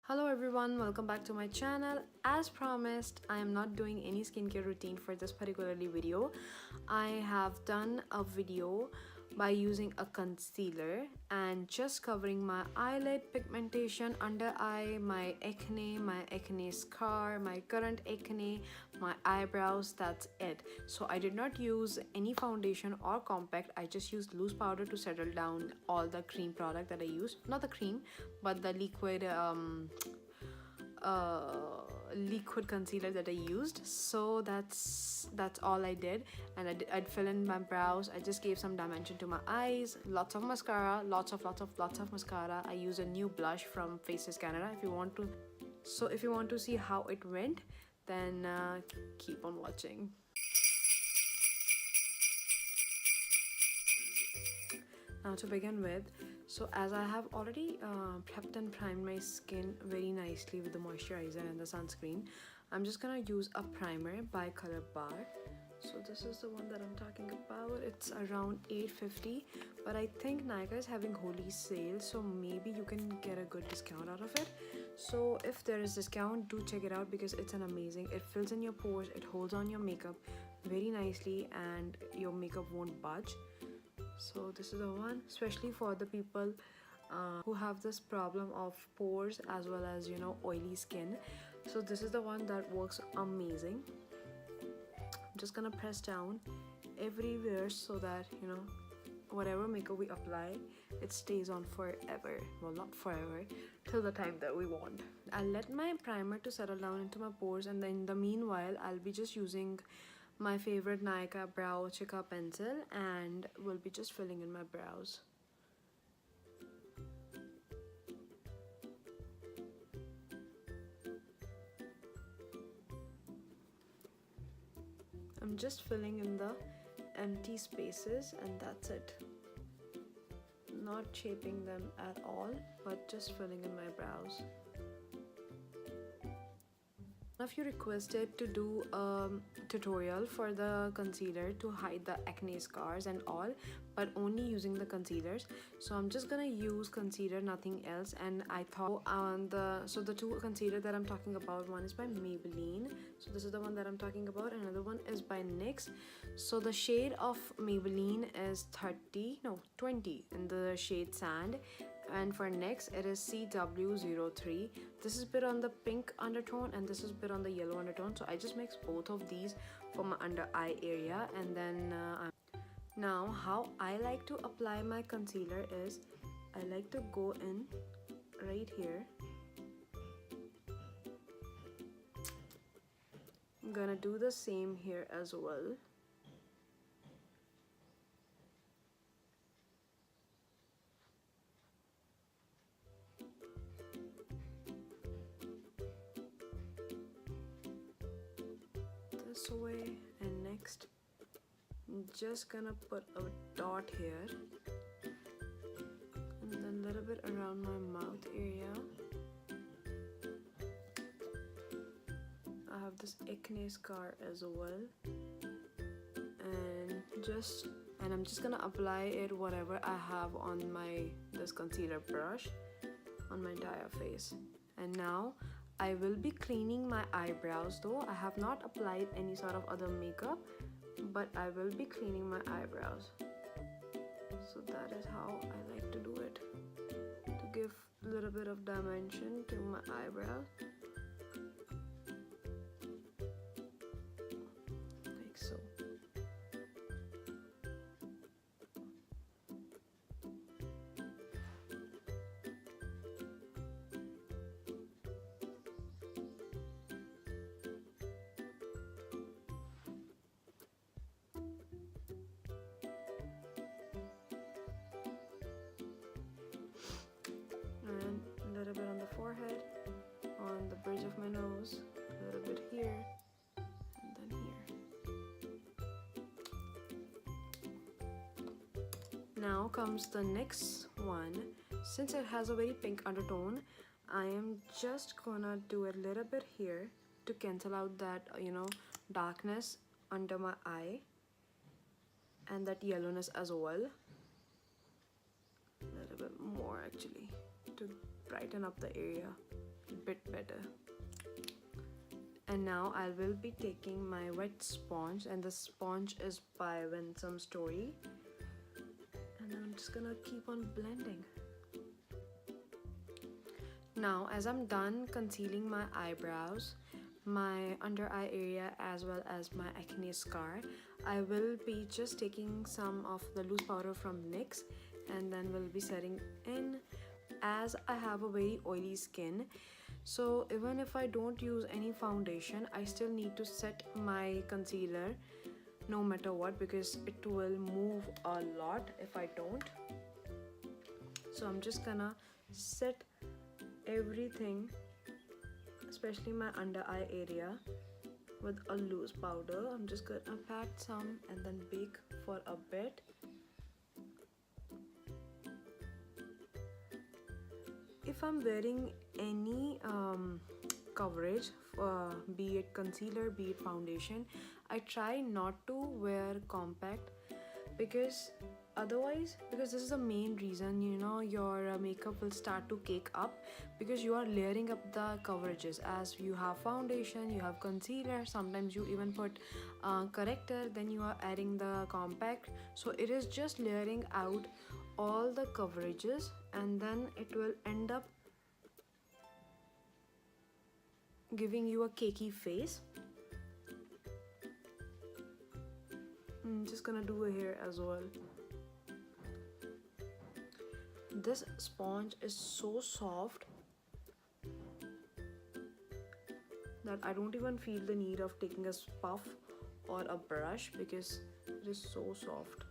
Hello everyone, welcome back to my channel. As promised, I am not doing any skincare routine for this particularly video. I have done a video by using a concealer and just covering my eyelid pigmentation, under eye, my acne scar, my current acne, my eyebrows. That's it. So I did not use any foundation or compact. I just used loose powder to settle down all the cream product that I used, not the cream but the liquid concealer that I used. So that's all I did. And I'd fill in my brows. I just gave some dimension to my eyes. Lots of mascara, lots of mascara. I use a new blush from Faces Canada. If you want to see how it went, then keep on watching. Now to begin with, so as I have already prepped and primed my skin very nicely with the moisturizer and the sunscreen, I'm just gonna use a primer by COLORBAR. So this is the one that I'm talking about. It's around $8.50, but I think Nykaa is having holy sale, so maybe you can get a good discount out of it. So if there is discount, do check it out because it's an amazing. It fills in your pores, it holds on your makeup very nicely, and your makeup won't budge. So this is the one, especially for the people who have this problem of pores as well as oily skin. So this is the one that works amazing. I'm just gonna press down everywhere so that whatever makeup we apply, it stays on forever. Well, not forever, till the time that we want. I'll let my primer to settle down into my pores, and then in the meanwhile I'll be just using my favorite Nykaa brow Chica pencil, and will be just filling in my brows. I'm just filling in the empty spaces, and that's it. Not shaping them at all, but just filling in my brows. One of you requested to do a tutorial for the concealer to hide the acne scars and all, but only using the concealers. So I'm just gonna use concealer, nothing else. And I thought the two concealer that I'm talking about, one is by Maybelline, so this is the one that I'm talking about. Another one is by NYX. So the shade of Maybelline is 20 in the shade Sand, and for NYX it is CW03. This is a bit on the pink undertone and this is a bit on the yellow undertone, so I just mix both of these for my under eye area. And then now how I like to apply my concealer is I like to go in right here. I'm gonna do the same here as well. This way, and next I'm just gonna put a dot here and then a little bit around my mouth area. I have this acne scar as well, and I'm just gonna apply it whatever I have on this concealer brush on my entire face. And now I will be cleaning my eyebrows, though I have not applied any sort of other makeup, but I will be cleaning my eyebrows. So that is how I like to do it, to give a little bit of dimension to my eyebrows, like so. And a little bit on the forehead, on the bridge of my nose, a little bit here, and then here. Now comes the next one. Since it has a very pink undertone, I am just gonna do a little bit here to cancel out that darkness under my eye and that yellowness as well. A little bit more actually, to brighten up the area. better. And now I will be taking my wet sponge, and the sponge is by Winsome Story, and I'm just gonna keep on blending. Now as I'm done concealing my eyebrows, my under eye area, as well as my acne scar, I will be just taking some of the loose powder from NYX, and then we'll be setting in. As I have a very oily skin, so even if I don't use any foundation, I still need to set my concealer no matter what, because it will move a lot if I don't. So I'm just gonna set everything, especially my under eye area, with a loose powder. I'm just gonna pat some and then bake for a bit. If I'm wearing any coverage, be it concealer, be it foundation, I try not to wear compact, because this is the main reason, you know, your makeup will start to cake up, because you are layering up the coverages. As you have foundation, you have concealer, sometimes you even put corrector, then you are adding the compact, so it is just layering out all the coverages, and then it will end up giving you a cakey face. I'm just gonna do a hair as well. This sponge is so soft that I don't even feel the need of taking a puff or a brush, because it is so soft.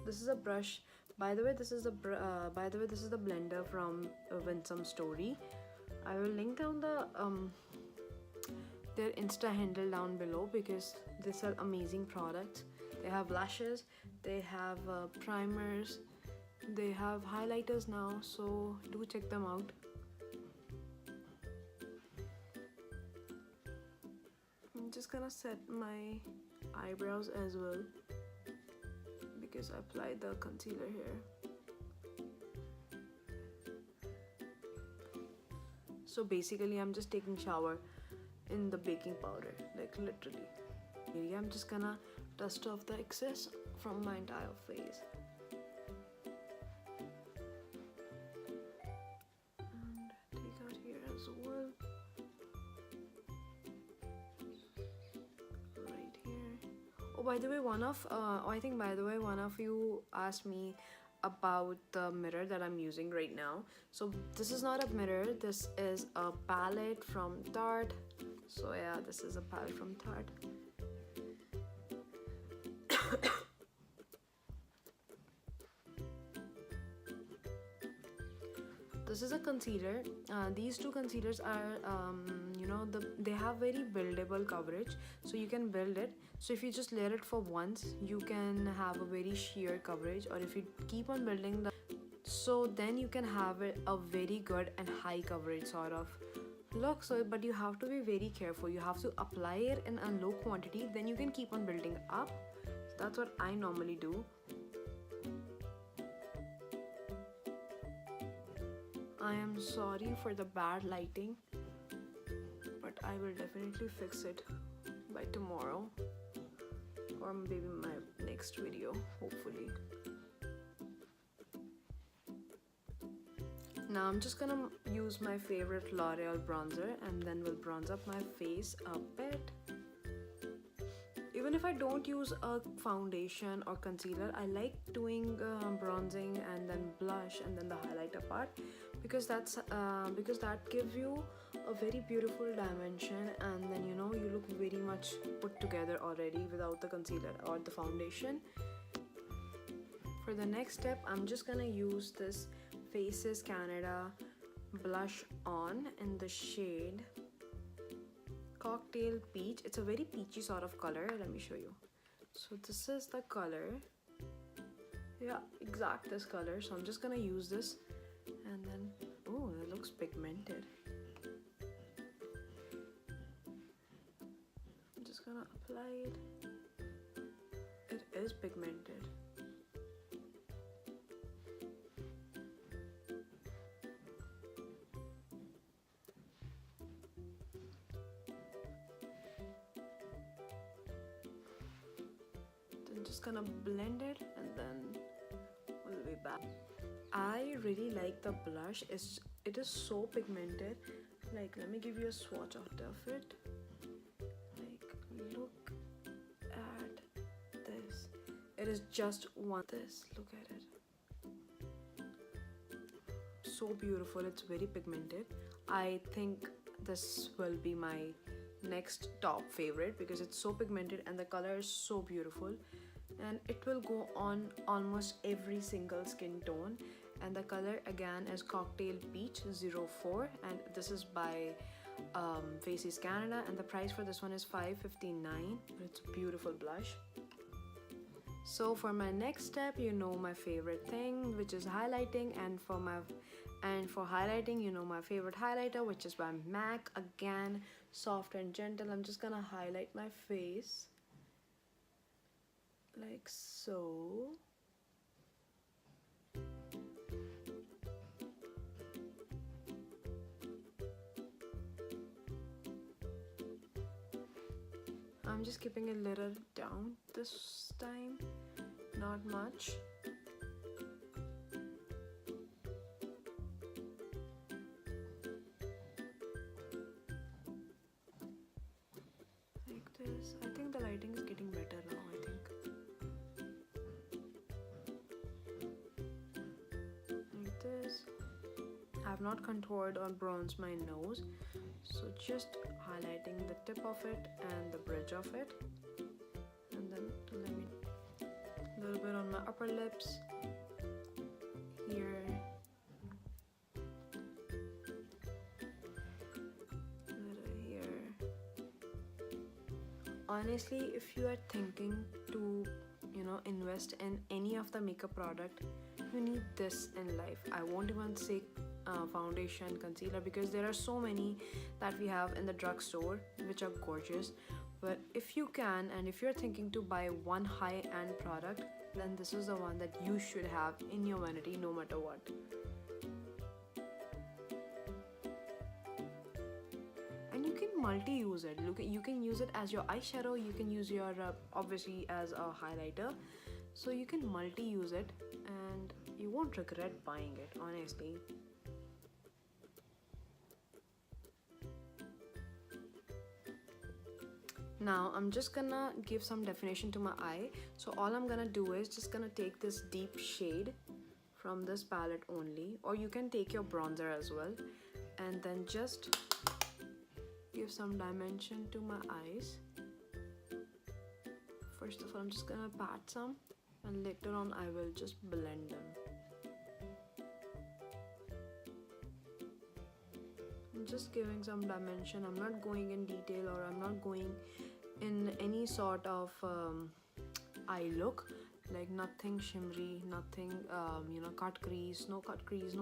This is a brush. By the way, this is the blender from Winsome Story. I will link down their Insta handle down below, because they sell amazing products. They have lashes, they have primers, they have highlighters now, so do check them out. I'm just gonna set my eyebrows as well, because I applied the concealer here. So basically I'm just taking shower in the baking powder, like literally. I'm just gonna dust off the excess from my entire face. And take out here as well. Right here. Oh, by the way, one of you asked me about the mirror that I'm using right now. So this is not a mirror, this is a palette from Tarte. So yeah, this is a palette from Tarte. This is a concealer. These two concealers are they have very buildable coverage, so you can build it. So if you just layer it for once, you can have a very sheer coverage, or if you keep on building so then you can have a very good and high coverage sort of look. So but you have to be very careful. You have to apply it in a low quantity, then you can keep on building up. That's what I normally do. I am sorry for the bad lighting, but I will definitely fix it by tomorrow, or maybe my next video, hopefully. Now I'm just gonna use my favorite Loreal bronzer, and then we'll bronze up my face a bit. Even if I don't use a foundation or concealer, I like doing bronzing and then blush and then the highlighter part, because that gives you a very beautiful dimension, and then you know, you look very much put together already without the concealer or the foundation. For the next step, I'm just gonna use this Faces Canada blush on in the shade Cocktail Peach. It's a very peachy sort of color. Let me show you. So this is the color. Yeah, exact this color. So I'm just gonna use this, and then oh, it looks pigmented. I'm just gonna apply it. It is pigmented. just gonna blend it and then we'll be back. I really like the blush. It is so pigmented. Like, let me give you a swatch of it. Like, look at this. It is just one. Look at it. So beautiful. It's very pigmented. I think this will be my next top favorite because it's so pigmented and the color is so beautiful, and it will go on almost every single skin tone. And the color again is Cocktail Peach 04, and this is by Faces Canada, and the price for this one is $5.59. It's a beautiful blush. So for my next step, you know my favorite thing, which is highlighting, and for highlighting, you know my favorite highlighter, which is by MAC. Again, soft and gentle. I'm just gonna highlight my face like so. I'm just keeping a little down this time, not much. Like this. I think the lighting is getting better now, I think. Like this. I have not contoured or bronzed my nose, so just highlighting the tip of it and the bridge of it, and then let me a little bit on my upper lips here, a little here. Honestly, if you are thinking to, you know, invest in any of the makeup product, you need this in life. I won't even say foundation, concealer, because there are so many that we have in the drugstore which are gorgeous. But if you can, and if you're thinking to buy one high-end product, then this is the one that you should have in your vanity no matter what. And you can multi-use it. Look, you can use it as your eyeshadow, you can use your obviously as a highlighter, so you can multi-use it and you won't regret buying it, honestly. Now I'm just gonna give some definition to my eye. So all I'm gonna do is just gonna take this deep shade from this palette only, or you can take your bronzer as well, and then just give some dimension to my eyes. First of all, I'm just gonna pat some, and later on I will just blend them. I'm just giving some dimension. I'm not going in detail, or I'm not going in any sort of eye look, like nothing shimmery, nothing you know, cut crease, no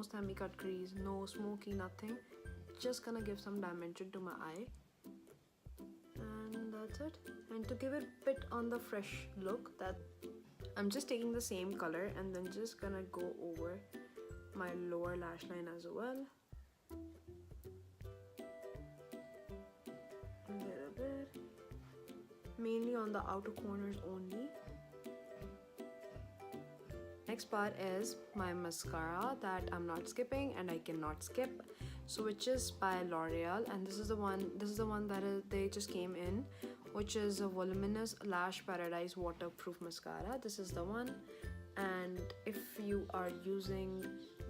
semi cut crease, no smoky, nothing. Just gonna give some dimension to my eye, and that's it. And to give it a bit on the fresh look, that I'm just taking the same color and then just gonna go over my lower lash line as well, a little bit, mainly on the outer corners only. Next part is my mascara that I'm not skipping and I cannot skip, so which is by Loreal, and this is the one that they just came in, which is a voluminous lash paradise waterproof mascara. This is the one. And if you are using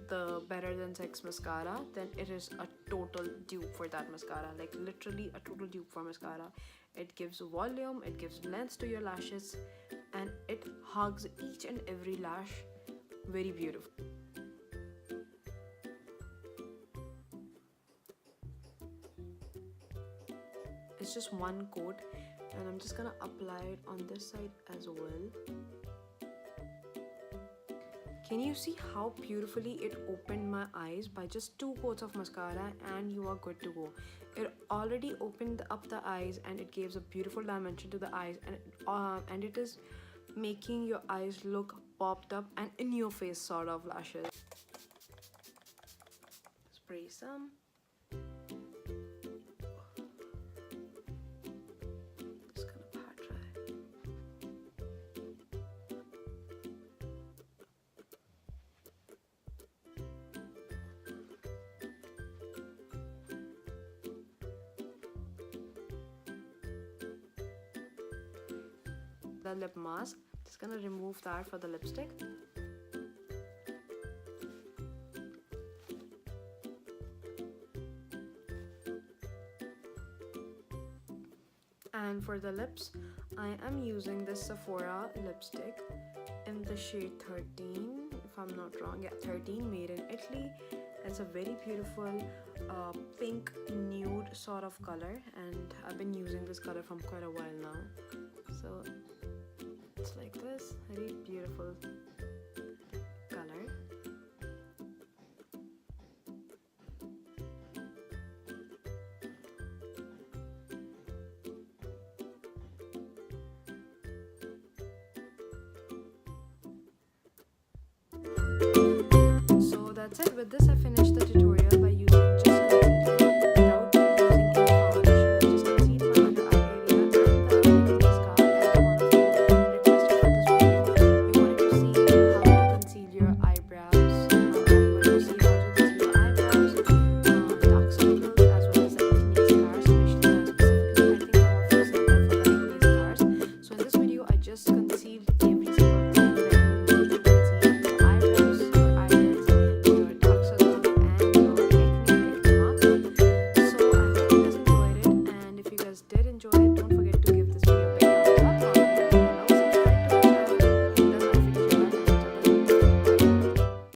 the Better Than Sex mascara, then it is a total dupe for that mascara, like literally a total dupe for mascara. It gives volume, it gives length to your lashes, and it hugs each and every lash. Very beautiful. It's just one coat, and I'm just gonna apply it on this side as well. Can you see how beautifully it opened my eyes by just 2 coats of mascara, and you are good to go. It already opened up the eyes, and it gives a beautiful dimension to the eyes, and it is making your eyes look popped up and in your face sort of lashes. Spray some. Just gonna pat dry. the lip mask. Just gonna remove that for the lipstick. And for the lips, I am using this Sephora lipstick in the shade 13, if I'm not wrong. Yeah, 13, made in Italy. It's a very beautiful pink nude sort of color, and I've been using this color from quite a while now. So it's like this, very beautiful color. So that's it. With this, I finished the tutorial.